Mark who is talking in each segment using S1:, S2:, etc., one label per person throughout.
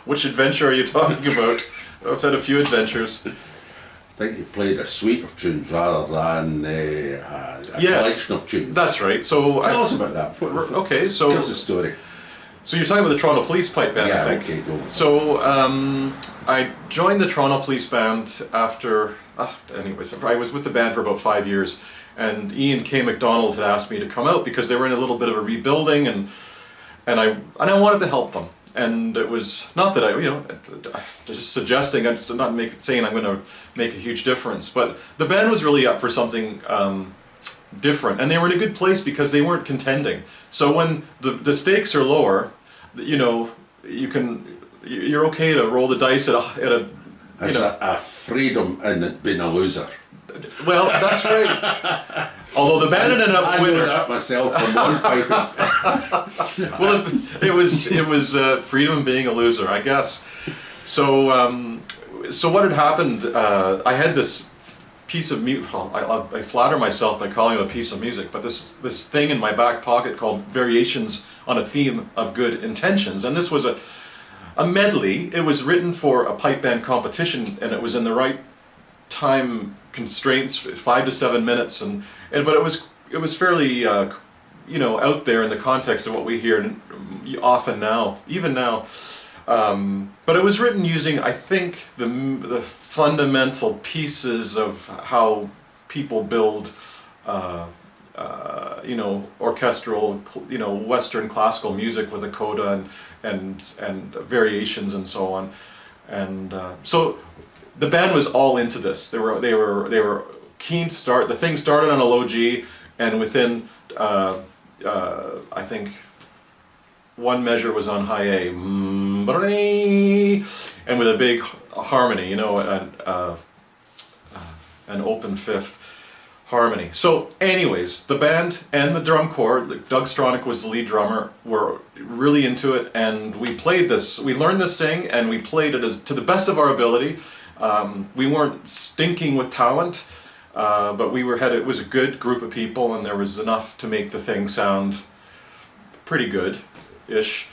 S1: Which adventure are you talking about? I've had a few adventures.
S2: I think you played a suite of tunes rather than a collection of tunes.
S1: That's right. So
S2: tell us about that.
S1: Okay, so
S2: give us a story.
S1: So you're talking about the Toronto Police Pipe Band,
S2: yeah,
S1: I think.
S2: Okay, go.
S1: So I joined the Toronto Police Band after. Anyways, I was with the band for about 5 years, and Ian K. MacDonald had asked me to come out because they were in a little bit of a rebuilding, and I wanted to help them. And it was not that just suggesting, I'm just not saying I'm going to make a huge difference, but the band was really up for something different, and they were in a good place because they weren't contending. So when the stakes are lower, you're okay to roll the dice at a
S2: freedom in being a loser.
S1: Well, that's right. Although the band ended up
S2: I know that myself from one piping.
S1: Well, it was freedom being a loser, I guess. So what had happened? I had this piece of music. I flatter myself by calling it a piece of music, but this thing in my back pocket called Variations on a Theme of Good Intentions, and this was a medley. It was written for a pipe band competition, and it was in the right time constraints, 5 to 7 minutes, but it was fairly out there in the context of what we hear often now, even now. But it was written using, I think, the fundamental pieces of how people build orchestral, Western classical music with a coda and variations and so on, and so the band was all into this. They were keen to start. The thing started on a low G, and within I think one measure was on high A, and with a big harmony, an open fifth harmony. So anyways, the band and the drum corps, Doug Stronach was the lead drummer, were really into it, and we played this. We learned this thing, and we played it to the best of our ability. We weren't stinking with talent, but it was a good group of people, and there was enough to make the thing sound pretty good-ish.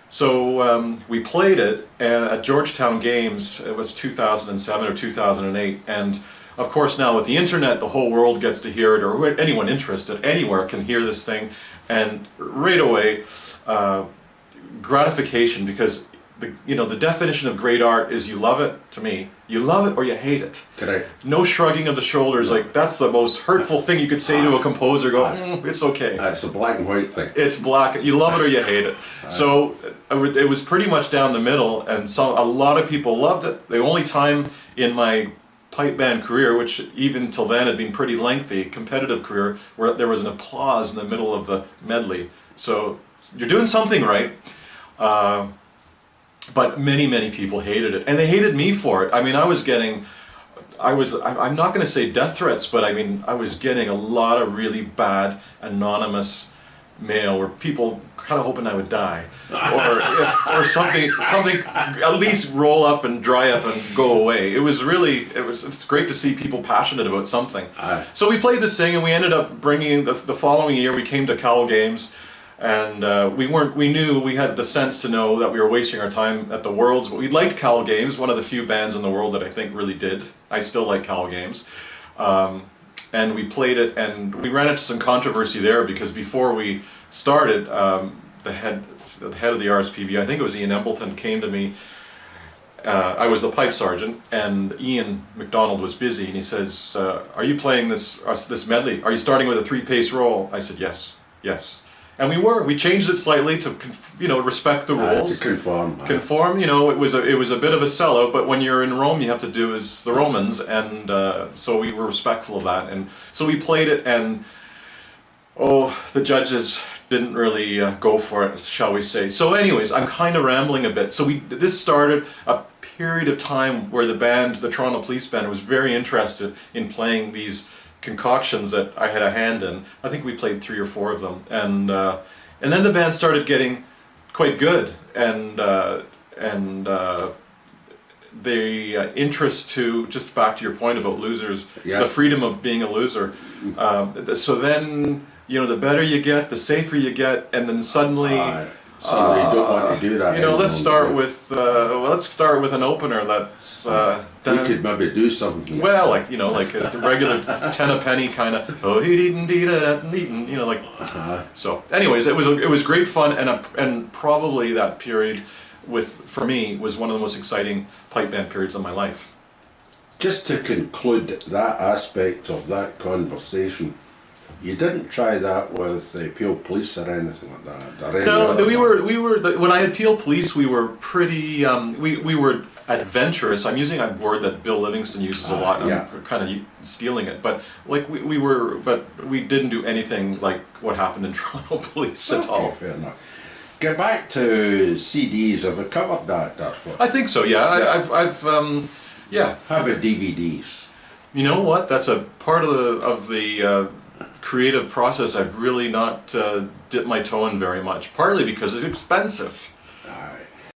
S1: So we played it at Georgetown Games. It was 2007 or 2008, and of course now with the internet, the whole world gets to hear it, or anyone interested anywhere can hear this thing, and right away, gratification, because the definition of great art is you love it. To me, you love it or you hate it.
S2: Correct.
S1: No shrugging of the shoulders. No. Like that's the most hurtful thing you could say to a composer. It's okay.
S2: It's a black and white thing.
S1: It's black. You love it or you hate it. So it was pretty much down the middle, and a lot of people loved it. The only time in my pipe band career, which even till then had been pretty lengthy, competitive career, where there was an applause in the middle of the medley. So you're doing something right. But many people hated it, and they hated me for it. I mean, I'm not going to say death threats, but I mean, I was getting a lot of really bad anonymous mail where people kind of hoping I would die, or something at least roll up and dry up and go away. It's great to see people passionate about something. So we played this thing, and we ended up bringing the following year. We came to Cal Games. And we knew, we had the sense to know that we were wasting our time at the Worlds, but we liked Cal Games, one of the few bands in the world that I think really did. I still like Cal Games. And we played it, and we ran into some controversy there because before we started, the head of the RSPB, I think it was Ian Embleton, came to me. I was the pipe sergeant, and Ian MacDonald was busy, and he says, are you playing this medley? Are you starting with a 3-pace roll? I said, yes. And we changed it slightly to, respect the rules.
S2: To conform.
S1: Conform, it was a bit of a sellout, but when you're in Rome, you have to do as the Romans, and so we were respectful of that. And so we played it, and the judges didn't really go for it, shall we say. So anyways, I'm kind of rambling a bit. So this started a period of time where the Toronto Police Band, was very interested in playing these concoctions that I had a hand in. I think we played 3 or 4 of them, and then the band started getting quite good, and the interest to, just back to your point about losers, the freedom of being a loser. So then, the better you get, the safer you get, and then suddenly
S2: So you don't want to do that.
S1: You know, let's
S2: anymore,
S1: start with an opener that's.
S2: we could maybe do something.
S1: Well, like the regular 10 a penny kind of. Oh, he didn't eat it, you know, like. So, anyways, it was great fun, and probably that period, for me, was one of the most exciting pipe band periods of my life.
S2: Just to conclude that aspect of that conversation, you didn't try that with Peel Police or anything like that? Or any
S1: No,
S2: other
S1: we
S2: one?
S1: were when I had Peel Police, we were pretty we were adventurous. I'm using a word that Bill Livingston uses a lot.
S2: Yeah.
S1: I'm kind of stealing it, but like we didn't do anything like what happened in Toronto Police at all.
S2: Fair enough. Get back to CDs. Have we covered that?
S1: I think so. Yeah,
S2: Yeah.
S1: I've yeah.
S2: How about DVDs?
S1: You know what? That's a part of the creative process I've really not dipped my toe in very much. Partly because it's expensive.